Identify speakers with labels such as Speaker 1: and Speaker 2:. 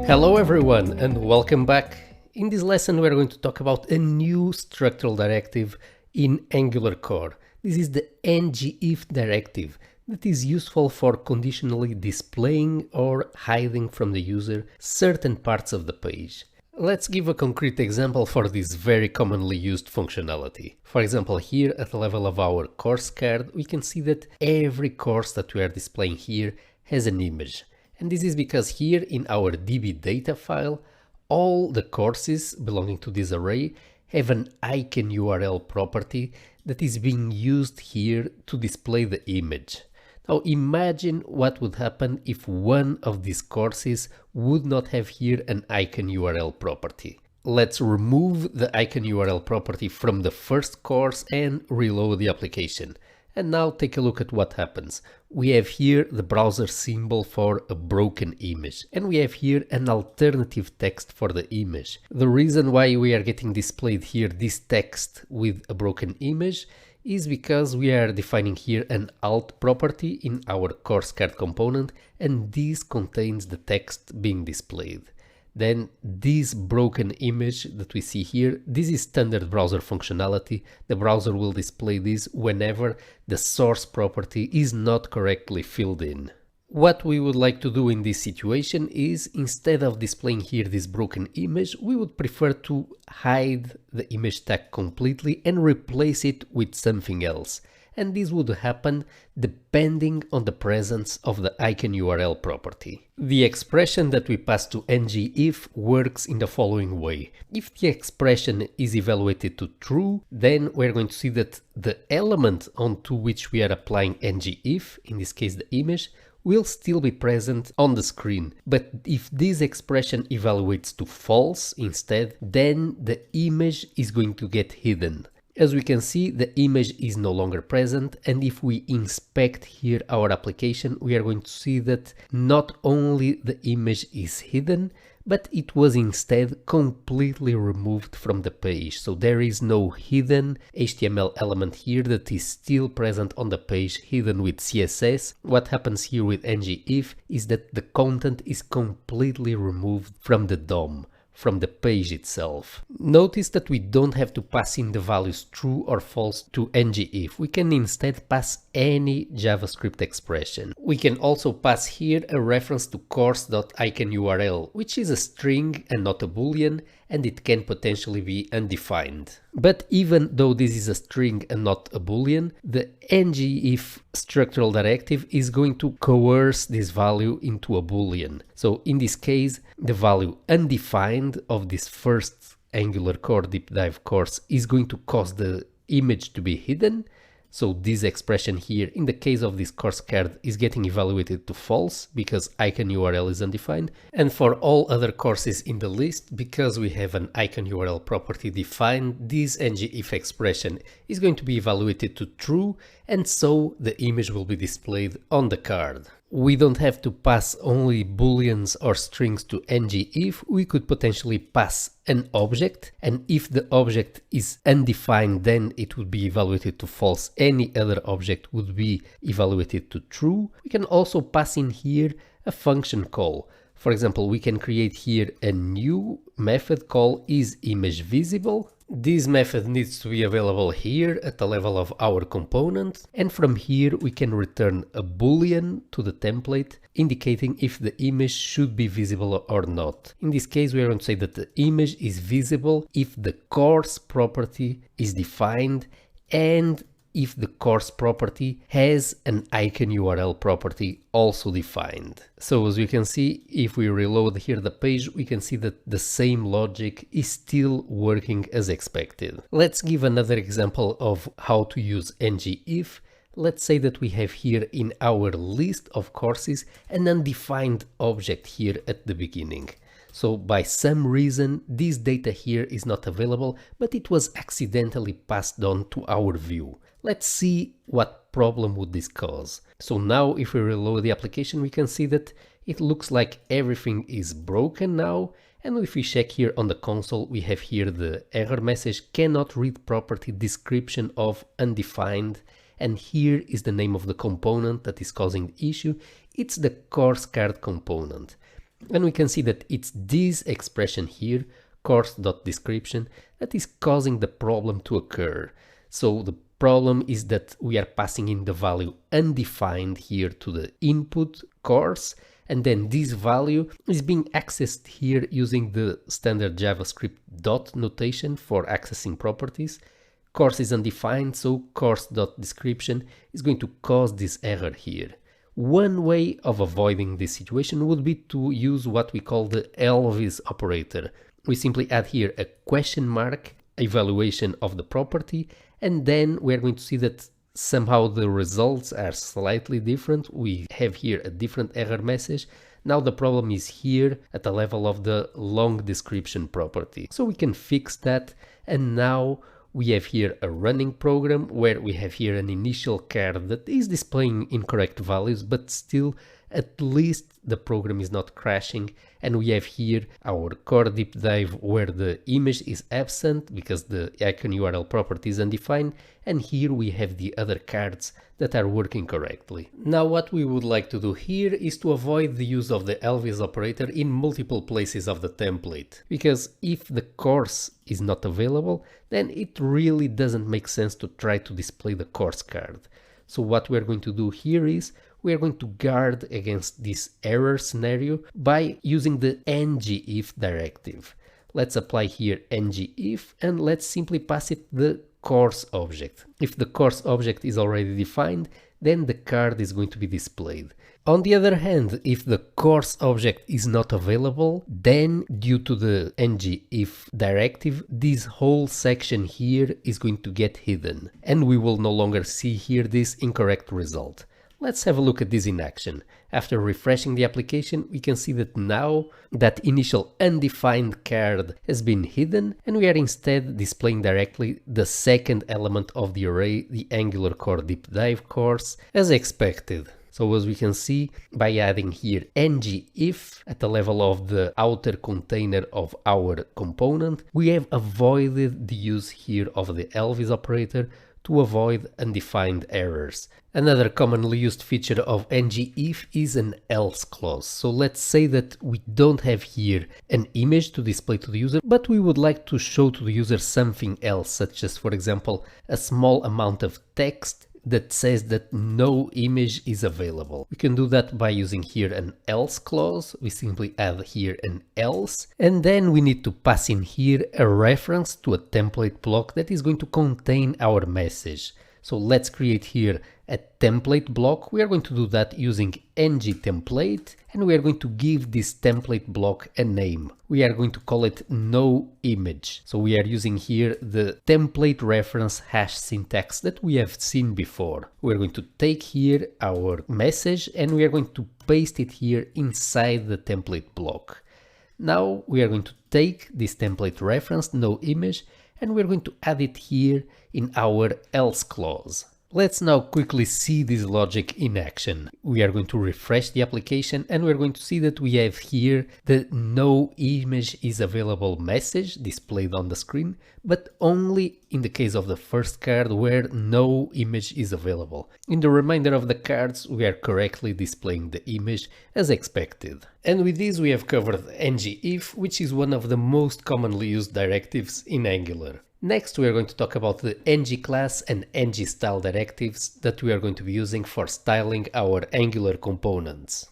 Speaker 1: Hello everyone and welcome back. In this lesson we're going to talk about a new structural directive in Angular core. This is the ngIf directive that is useful for conditionally displaying or hiding from the user certain parts of the page. Let's give a concrete example for this very commonly used functionality. For example, here at the level of our course card, we can see that every course that we are displaying here has an image. And this is because here in our db data file, all the courses belonging to this array have an icon URL property that is being used here to display the image. Now imagine what would happen if one of these courses would not have here an icon URL property. Let's remove the icon URL property from the first course and reload the application. And now take a look at what happens. We have here the browser symbol for a broken image, and we have here an alternative text for the image. The reason why we are getting displayed here this text with a broken image is because we are defining here an alt property in our course card component, and this contains the text being displayed. Then this broken image that we see here, this is standard browser functionality. The browser will display this whenever the source property is not correctly filled in. What we would like to do in this situation is, instead of displaying here this broken image, we would prefer to hide the image tag completely and replace it with something else. And this would happen depending on the presence of the icon URL property. The expression that we pass to ngIf works in the following way. If the expression is evaluated to true, then we're going to see that the element onto which we are applying ngIf, in this case the image, will still be present on the screen. But if this expression evaluates to false instead, then the image is going to get hidden. As we can see, the image is no longer present, and if we inspect here our application, we are going to see that not only the image is hidden, but it was instead completely removed from the page. So there is no hidden HTML element here that is still present on the page, hidden with CSS. What happens here with ngIf is that the content is completely removed from the DOM, from the page itself. Notice that we don't have to pass in the values true or false to ngIf. We can instead pass any JavaScript expression. We can also pass here a reference to course.iconurl, which is a string and not a boolean, and it can potentially be undefined. But even though this is a string and not a boolean, the ngIf structural directive is going to coerce this value into a boolean. So in this case, the value undefined of this first Angular core deep dive course is going to cause the image to be hidden. So this expression here, in the case of this course card, is getting evaluated to false because icon URL is undefined. And for all other courses in the list, because we have an icon URL property defined, this ngIf expression is going to be evaluated to true, and so the image will be displayed on the card. We don't have to pass only booleans or strings to ngIf. We could potentially pass an object, and if the object is undefined, then it would be evaluated to false. Any other object would be evaluated to true. We can also pass in here a function call. For example, we can create here a new method called isImageVisible. This method needs to be available here at the level of our component, and from here we can return a boolean to the template indicating if the image should be visible or not. In this case, we are going to say that the image is visible if the course property is defined and if the course property has an icon URL property also defined. So as you can see, if we reload here the page, we can see that the same logic is still working as expected. Let's give another example of how to use ngIf. Let's say that we have here in our list of courses an undefined object here at the beginning. So by some reason, this data here is not available, but it was accidentally passed on to our view. Let's see what problem would this cause. So now if we reload the application, we can see that it looks like everything is broken now. And if we check here on the console, we have here the error message, cannot read property description of undefined. And here is the name of the component that is causing the issue. It's the course card component. And we can see that it's this expression here, course.description, that is causing the problem to occur. So the problem is that we are passing in the value undefined here to the input course, and then this value is being accessed here using the standard JavaScript dot notation for accessing properties. Course is undefined, so course.description is going to cause this error here. One way of avoiding this situation would be to use what we call the Elvis operator. We simply add here a question mark evaluation of the property, and then we're going to see that somehow the results are slightly different. We have here a different error message. Now the problem is here at the level of the long description property. So we can fix that, and now we have here a running program where we have here an initial card that is displaying incorrect values, but still at least the program is not crashing. And we have here our core deep dive where the image is absent because the icon URL property is undefined, and here we have the other cards that are working correctly. Now what we would like to do here is to avoid the use of the Elvis operator in multiple places of the template, because if the course is not available, then it really doesn't make sense to try to display the course card. So what we're going to do here is we are going to guard against this error scenario by using the ngIf directive. Let's apply here ngIf, and let's simply pass it the course object. If the course object is already defined, then the card is going to be displayed. On the other hand, if the course object is not available, then due to the ngIf directive, this whole section here is going to get hidden, and we will no longer see here this incorrect result. Let's have a look at this in action. After refreshing the application, we can see that now that initial undefined card has been hidden, and we are instead displaying directly the second element of the array, the Angular Core Deep Dive course, as expected. So as we can see, by adding here ngIf at the level of the outer container of our component, we have avoided the use here of the Elvis operator to avoid undefined errors. Another commonly used feature of ngIf is an else clause. So let's say that we don't have here an image to display to the user, but we would like to show to the user something else, such as, for example, a small amount of text that says that no image is available. We can do that by using here an else clause. We simply add here an else, and then we need to pass in here a reference to a template block that is going to contain our message. So let's create here a template block. We are going to do that using ngTemplate, and we are going to give this template block a name. We are going to call it no image. So we are using here the template reference hash syntax that we have seen before. We're going to take here our message and we are going to paste it here inside the template block. Now we are going to take this template reference, no image, and we're going to add it here in our else clause. Let's now quickly see this logic in action. We are going to refresh the application, and we're going to see that we have here the no image is available message displayed on the screen, but only in the case of the first card where no image is available. In the remainder of the cards, we are correctly displaying the image as expected. And with this we have covered ngIf, which is one of the most commonly used directives in Angular. Next, we are going to talk about the ngClass and ngStyle directives that we are going to be using for styling our Angular components.